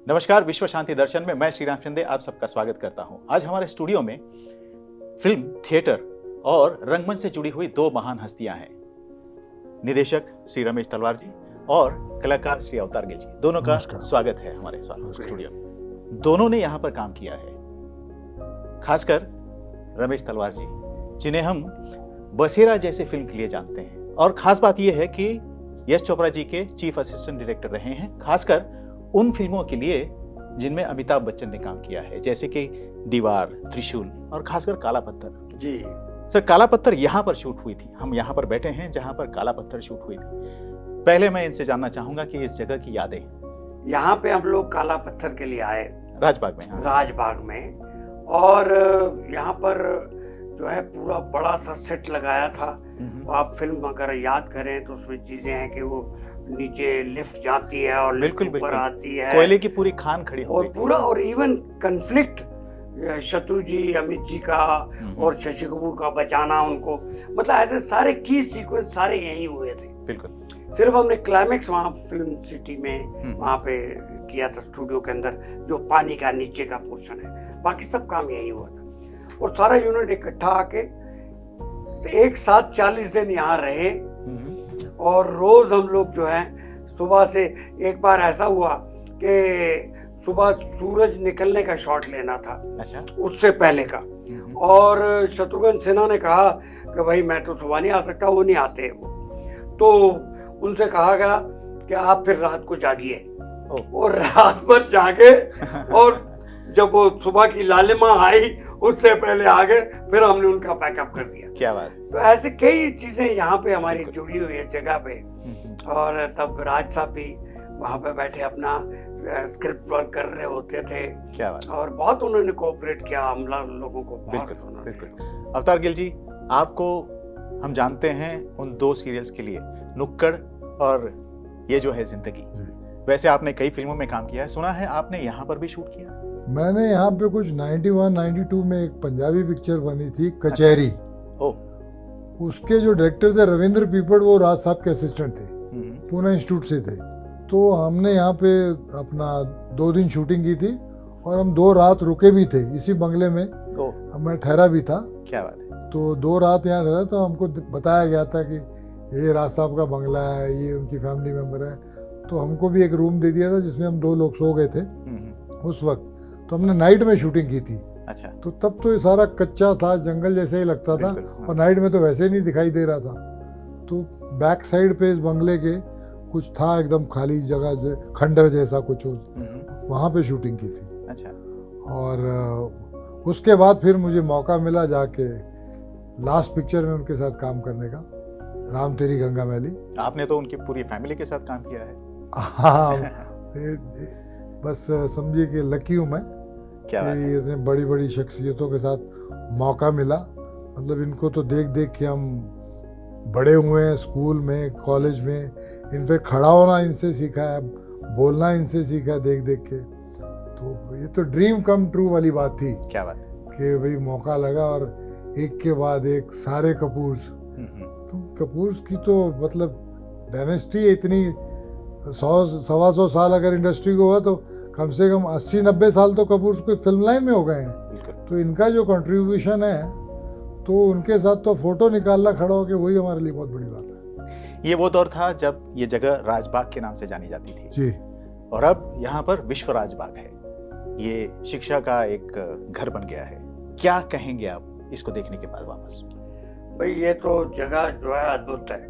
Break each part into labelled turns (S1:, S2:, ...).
S1: नमस्कार, विश्व शांति दर्शन में मैं श्री राम शिंदे आप सबका स्वागत करता हूं। आज हमारे स्टूडियो में फिल्म, थिएटर और रंगमंच से जुड़ी हुई दो महान हस्तियां हैं। निदेशक श्री रमेश तलवार जी और कलाकार श्री अवतार गिल जी, दोनों का स्वागत है हमारे स्टूडियो में। दोनों ने यहाँ पर काम किया है, खासकर रमेश तलवार जी, जिन्हें हम बसेरा जैसे फिल्म के लिए जानते हैं। और खास बात यह है कि यश चोपड़ा जी के चीफ असिस्टेंट डायरेक्टर रहे हैं, खासकर उन फिल्मों के लिए जिनमें अमिताभ बच्चन ने काम किया है, जैसे कि दीवार, त्रिशूल और खासकर काला पत्थर।
S2: जी
S1: सर, काला पत्थर यहाँ पर शूट हुई थी। हम यहाँ पर बैठे हैं जहाँ पर काला पत्थर शूट हुई थी। पहले मैं इनसे जानना चाहूंगा कि इस जगह की यादें।
S2: यहाँ पे हम लोग काला पत्थर के लिए आए,
S1: राजबाग में। हाँ।
S2: राजबाग में, और यहाँ पर जो है पूरा बड़ा सा सेट लगाया था। आप फिल्म अगर याद करें तो उसमें चीजें हैं कि वो नीचे लिफ्ट जाती है और लिफ्ट ऊपर आती है,
S1: कोयले की पूरी खान खड़ी हो
S2: और पूरा, और इवन कन्फ्लिक्ट शत्रु जी, अमित जी का और शशि कपूर का बचाना उनको, मतलब ऐसे सारे की सीक्वेंस सारे यही हुए थे।
S1: बिल्कुल।
S2: सिर्फ हमने क्लाइमेक्स वहाँ फिल्म सिटी में वहाँ पे किया था, स्टूडियो के अंदर, जो पानी का नीचे का पोर्शन है। बाकी सब काम यही हुआ था। और सारा यूनिट इकट्ठा आके एक साथ 40 दिन यहाँ रहे। और रोज हम लोग जो है सुबह से, एक बार ऐसा हुआ कि सुबह सूरज निकलने का शॉट लेना था।
S1: अच्छा।
S2: उससे पहले का। और शत्रुघ्न सिन्हा ने कहा कि भाई मैं तो सुबह नहीं आ सकता, वो नहीं आते वो, तो उनसे कहा गया कि आप फिर रात को जागिए। और रात भर जागे और जब वो सुबह की लालिमा आई उससे पहले आ गए, फिर हमने उनका पैकअप कर दिया।
S1: क्या बात।
S2: तो ऐसे कई चीजें यहाँ पे हमारी जुड़ी हुई है जगह पे। और तब राज साहब भी वहाँ पे बैठे अपना स्क्रिप्ट वर्क कर रहे होते थे।
S1: क्या बात।
S2: और बहुत उन्होंने कोऑपरेट किया हम लोगों को।
S1: बिल्कुल। अवतार गिल जी, आपको हम जानते हैं उन दो सीरियल्स के लिए, नुक्कड़ और ये जो है जिंदगी। वैसे आपने कई फिल्मों में काम किया है, सुना है आपने यहाँ पर भी शूट किया।
S3: मैंने यहाँ पे कुछ 91-92 में एक पंजाबी पिक्चर बनी थी, कचहरी। उसके जो डायरेक्टर थे रविंद्र पीपड़, वो राज साहब के असिस्टेंट थे, पुणे इंस्टीट्यूट से थे। तो हमने यहाँ पे अपना 2 दिन शूटिंग की थी और हम 2 रात रुके भी थे इसी बंगले में। मैं ठहरा भी था।
S1: क्या बात है।
S3: तो 2 रात यहाँ ठहरा, तो हमको बताया गया था कि ये राज साहब का बंगला है, ये उनकी फैमिली मेम्बर है। तो हमको भी एक रूम दे दिया था जिसमें हम 2 लोग सो गए थे उस वक्त। तो हमने नाइट में शूटिंग की थी।
S1: अच्छा।
S3: तो तब तो ये सारा कच्चा था, जंगल जैसे ही लगता था। और नाइट में तो वैसे ही नहीं दिखाई दे रहा था। तो बैक साइड पे इस बंगले के कुछ था एकदम खाली जगह, खंडर जैसा कुछ, वहाँ पे शूटिंग की थी।
S1: अच्छा।
S3: और उसके बाद फिर मुझे मौका मिला जाके लास्ट पिक्चर में उनके साथ काम करने का, राम तेरी गंगा मैली।
S1: आपने तो उनकी पूरी फैमिली के साथ काम किया है।
S3: हाँ, बस समझिए कि लकी हूँ मैं कि इतने बड़ी बड़ी शख्सियतों के साथ मौका मिला। मतलब इनको तो देख देख के हम बड़े हुए हैं, स्कूल में, कॉलेज में। इनफैक्ट खड़ा होना इनसे सीखा है, बोलना इनसे सीखा है देख देख के। तो ये तो ड्रीम कम ट्रू वाली बात थी।
S1: क्या बात
S3: कि भाई मौका लगा और एक के बाद एक सारे कपूर्स। कपूर्स की तो मतलब डायनेस्टी इतनी 100-125 साल अगर इंडस्ट्री को हुआ, तो कम से कम 80-90 साल तो कपूर्स को फिल्म लाइन में हो गए हैं। तो इनका जो कंट्रीब्यूशन है, तो उनके साथ तो फोटो निकालना खड़ा होकर वही हमारे लिए बहुत बड़ी बात है।
S1: ये वो दौर था जब ये जगह राजबाग के नाम से जानी जाती थी
S3: जी,
S1: और अब यहाँ पर विश्व राजबाग है। ये शिक्षा का एक घर बन गया है। क्या कहेंगे आप इसको देखने के बाद वापस?
S2: भाई ये तो जगह जो है अद्भुत है।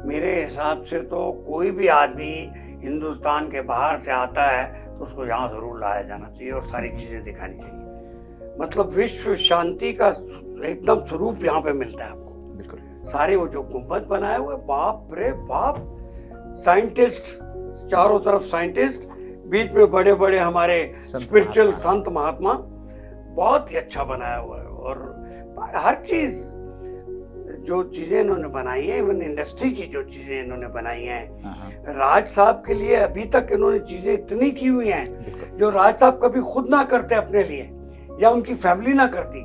S2: मेरे हिसाब से तो कोई भी आदमी हिंदुस्तान के बाहर से आता है तो उसको यहाँ जरूर लाया जाना चाहिए और सारी चीजें दिखानी चाहिए। मतलब विश्व शांति का एकदम स्वरूप यहाँ पे मिलता है आपको।
S1: बिल्कुल।
S2: सारे वो जो गुंबद बनाए हुए, बाप रे बाप, साइंटिस्ट चारों तरफ, साइंटिस्ट बीच में बड़े बड़े हमारे स्पिरिचुअल संत महात्मा, बहुत ही अच्छा बनाया हुआ है। और हर चीज जो चीजें इन्होंने बनाई है, इवन इंडस्ट्री की जो चीजें इन्होंने बनाई हैं, राज साहब के लिए अभी तक इन्होंने चीजें इतनी की हुई हैं जो राज साहब कभी खुद ना करते अपने लिए या उनकी फैमिली ना करती,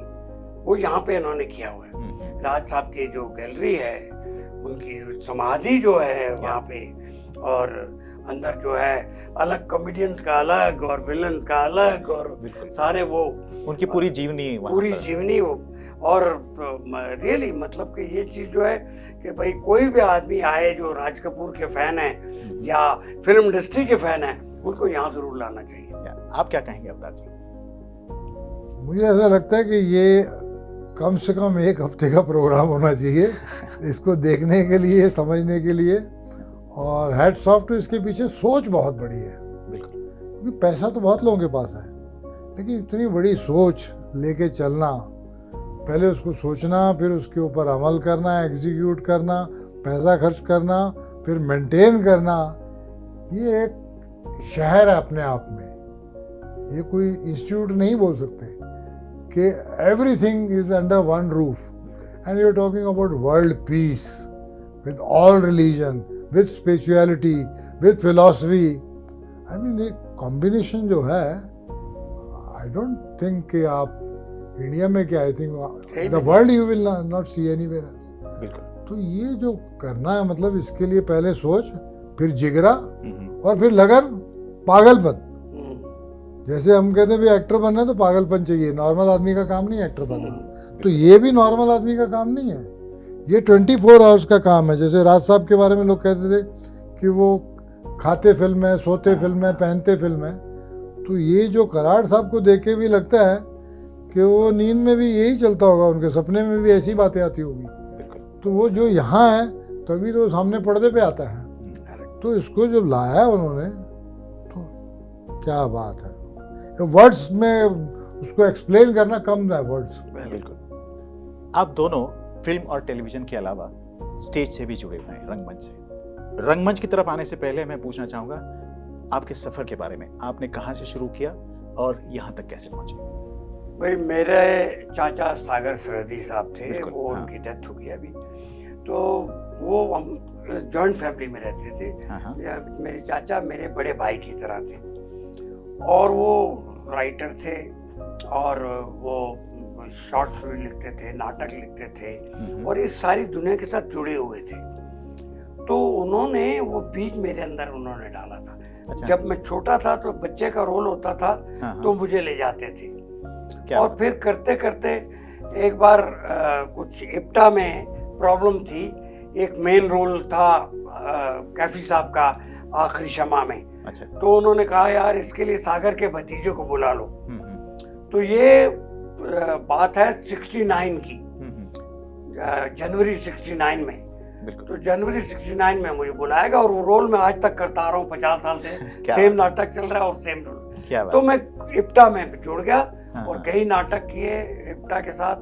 S2: वो यहाँ पे इन्होंने किया हुआ है। राज साहब की जो गैलरी है, उनकी समाधि जो है वहाँ पे, और अंदर जो है अलग कॉमेडियंस का अलग और विलन्स का अलग और
S1: बिल्कुल।
S2: सारे वो
S1: उनकी पूरी जीवनी वहाँ
S2: पूरी
S1: पर।
S2: जीवनी हो। और रियली मतलब कि ये चीज़ जो है कि भाई कोई भी आदमी आए जो राज कपूर के फैन है या फिल्म इंडस्ट्री के फैन है, उनको यहाँ जरूर लाना चाहिए।
S1: आप क्या कहेंगे अवतार जी?
S3: मुझे ऐसा लगता है कि ये कम से कम 1 हफ्ते का प्रोग्राम होना चाहिए इसको देखने के लिए, समझने के लिए। और हैट्स ऑफ टू इसके पीछे सोच बहुत बड़ी है,
S1: बिल्कुल।
S3: क्योंकि पैसा तो बहुत लोगों के पास है, लेकिन इतनी बड़ी सोच लेके चलना, पहले उसको सोचना, फिर उसके ऊपर अमल करना, एग्जीक्यूट करना, पैसा खर्च करना, फिर मेंटेन करना, ये एक शहर है अपने आप में। ये कोई इंस्टीट्यूट नहीं बोल सकते कि everything is under one roof and you are talking about world peace with all religion, with spirituality, with philosophy. I mean एक कॉम्बिनेशन जो है, आई डोंट थिंक कि आप इंडिया में क्या, I think the world you will not see anywhere else.
S1: बिल्कुल।
S3: तो ये जो करना है, मतलब इसके लिए पहले सोच, फिर जिगरा और फिर लगन, पागलपन। जैसे हम कहते हैं भी एक्टर बनना है तो पागलपन चाहिए, नॉर्मल आदमी का काम नहीं है एक्टर बनना। तो ये भी नॉर्मल आदमी का काम नहीं है, ये 24 आवर्स का काम है। जैसे राज साहब के बारे में लोग कहते थे कि वो खाते फिल्म है, सोते फिल्म है, पहनते फिल्म है। तो ये जो कराड़ साहब को देख के भी लगता है कि वो नींद में भी यही चलता होगा, उनके सपने में भी ऐसी बातें आती होगी। तो वो जो यहाँ है तभी तो सामने पर्दे पे आता है। तो इसको जब लाया उन्होंने तो क्या बात है, वर्ड्स में उसको एक्सप्लेन करना कम है, वर्ड्स।
S1: बिल्कुल। आप दोनों फिल्म और टेलीविजन के अलावा स्टेज से भी जुड़े हुए हैं, रंगमंच से। रंगमंच की तरफ आने से पहले मैं पूछना चाहूँगा आपके सफ़र के बारे में। आपने कहाँ से शुरू किया और यहाँ तक कैसे पहुँचे?
S2: भाई मेरे चाचा सागर सरहदी साहब थे, वो
S1: हाँ।
S2: उनकी डेथ हो गई अभी। तो वो हम जॉइंट फैमिली में रहते थे। मेरे चाचा मेरे बड़े भाई की तरह थे और वो राइटर थे और वो शॉर्ट स्टोरी लिखते थे, नाटक लिखते थे और इस सारी दुनिया के साथ जुड़े हुए थे। तो उन्होंने वो बीज मेरे अंदर उन्होंने डाला था।
S1: अच्छा।
S2: जब मैं छोटा था तो बच्चे का रोल होता था, तो मुझे ले जाते थे। और फिर करते करते एक बार कुछ इप्टा में प्रॉब्लम थी। एक मेन रोल था कैफी साहब का आखिरी शमा में।
S1: अच्छा।
S2: तो उन्होंने कहा यार इसके लिए सागर के भतीजों को बुला लो। तो ये बात है 69 की, जनवरी 69 में। तो जनवरी 69 में मुझे बुलाएगा और वो रोल मैं आज तक करता आ रहा हूँ 50 साल से। सेम नाटक चल रहा है और सेम रोल। तो मैं इप्टा में जुड़ गया और कई नाटक किए इप्टा के साथ।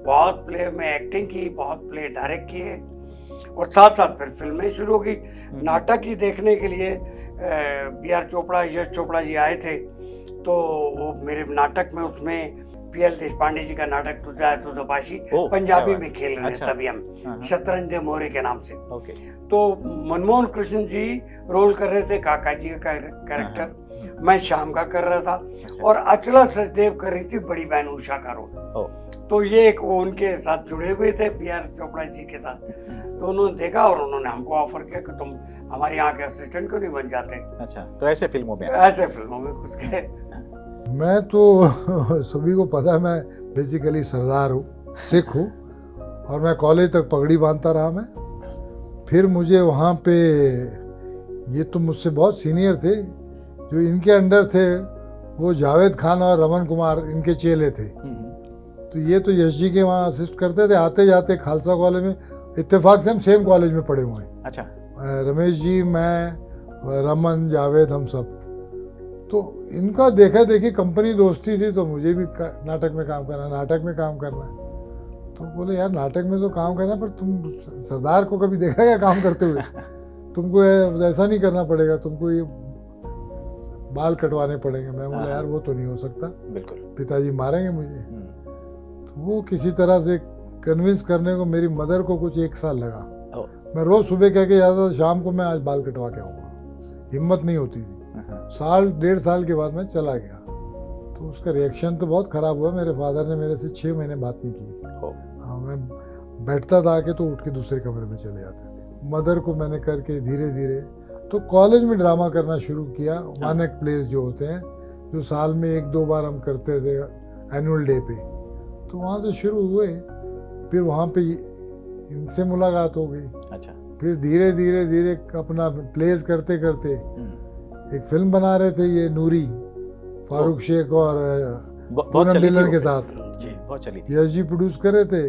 S2: बहुत प्ले में एक्टिंग की, बहुत प्ले डायरेक्ट किए और साथ साथ फिर फिल्में शुरू हो गई। नाटक ही देखने के लिए बी.आर. चोपड़ा, यश चोपड़ा जी आए थे। तो वो मेरे नाटक में, उसमें पी.एल. देशपांडे जी का नाटक तुझे आए तो जपाशी पंजाबी में खेल रहे थे तभी हम, शतरंज दे मोरे के नाम से। तो मनमोहन कृष्ण जी रोल कर रहे थे काका जी का कैरेक्टर, मैं शाम का कर रहा था और अचला सचदेव कर रही थी बड़ी बहन उषा का रोल। तो ये एक वो उनके साथ जुड़े हुए थे बी.आर. चोपड़ा जी के साथ। तो उन्होंने देखा और उन्होंने हमको ऑफर किया कि तुम हमारे यहाँ के असिस्टेंट क्यों नहीं बन जाते।
S1: अच्छा, तो ऐसे फिल्मों में
S2: कुछ गए।
S3: मैं तो सभी को पता है मैं बेसिकली सरदार हूँ, सिख हूँ और मैं कॉलेज तक पगड़ी बांधता रहा मैं। फिर मुझे वहाँ पे, ये तो मुझसे बहुत सीनियर थे, जो इनके अंडर थे वो जावेद खान और रमन कुमार इनके चेले थे। तो ये तो यश जी के वहाँ असिस्ट करते थे। आते जाते खालसा कॉलेज में, इत्तेफाक से हम सेम कॉलेज में पढ़े हुए हैं।
S1: अच्छा।
S3: रमेश जी, मैं, रमन, जावेद, हम सब। तो इनका देखा देखी कंपनी दोस्ती थी, तो मुझे भी नाटक में काम करना है। तो बोले यार नाटक में तो काम करना, पर तुम सरदार को कभी देखा क्या काम करते हुए? तुमको ऐसा नहीं करना पड़ेगा, तुमको ये बाल कटवाने पड़ेंगे। मैं बोला यार वो तो नहीं हो सकता,
S1: बिल्कुल
S3: पिताजी मारेंगे मुझे। तो वो किसी तरह से कन्विंस करने को मेरी मदर को कुछ 1 साल लगा। मैं रोज सुबह कह के जाता था, शाम को मैं आज बाल कटवा के आऊँगा। हिम्मत नहीं होती थी। 1.5 साल के बाद मैं चला गया। तो उसका रिएक्शन तो बहुत ख़राब हुआ। मेरे फादर ने मेरे से 6 महीने बात नहीं की। हाँ, मैं बैठता था आके तो उठ के दूसरे कमरे में चले जाते थे। मदर को मैंने करके धीरे धीरे तो कॉलेज में ड्रामा करना शुरू किया। वन एक्ट प्लेस जो होते हैं, जो साल में 1-2 बार हम करते थे एनुअल डे पे, तो वहाँ से शुरू हुए। फिर वहाँ पे इनसे मुलाकात हो गई।
S1: अच्छा।
S3: फिर धीरे धीरे धीरे अपना प्लेस करते करते एक फिल्म बना रहे थे, ये नूरी, फारूक शेख और पूनम डिलन के साथ।
S1: जी, बहुत चली थी।
S3: यश जी प्रोड्यूस कर रहे थे,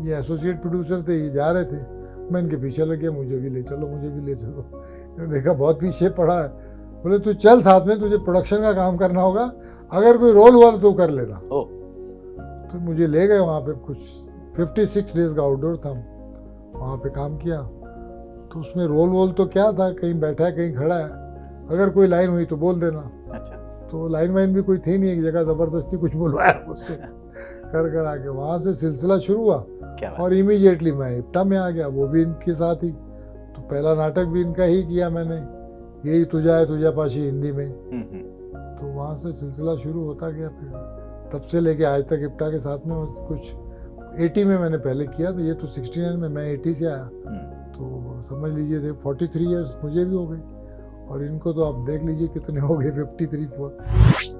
S3: ये एसोसिएट प्रोड्यूसर थे, ये जा रहे थे, मैं इनके पीछे लग गया, मुझे भी ले चलो, मुझे भी ले चलो। मैंने देखा बहुत पीछे पड़ा है, बोले तू चल साथ में, तुझे प्रोडक्शन का काम करना होगा, अगर कोई रोल हुआ तो तू कर लेना। तो मुझे ले गए वहाँ पे, कुछ 56 डेज का आउटडोर था, वहाँ पे काम किया। तो उसमें रोल तो क्या था, कहीं बैठा है कहीं खड़ा है, अगर कोई लाइन हुई तो बोल देना।
S1: अच्छा।
S3: तो लाइन वाइन भी कोई थी नहीं, एक जगह ज़बरदस्ती कुछ बुलवाया मुझसे कर आके वहाँ से सिलसिला शुरू हुआ।
S1: क्या बात।
S3: और इमीडिएटली मैं इप्टा में आ गया, वो भी इनके साथ ही। तो पहला नाटक भी इनका ही किया मैंने, यही तुझा है तुझा पाशी हिंदी में। तो वहाँ से सिलसिला शुरू होता गया। फिर तब से लेके आज तक इप्टा के साथ में कुछ 80 में मैंने पहले किया था, ये तो 69 में, मैं 80 से आया। तो समझ लीजिए थे 43 ईयर्स मुझे भी हो गए, और इनको तो आप देख लीजिए कितने हो गए, 53-4।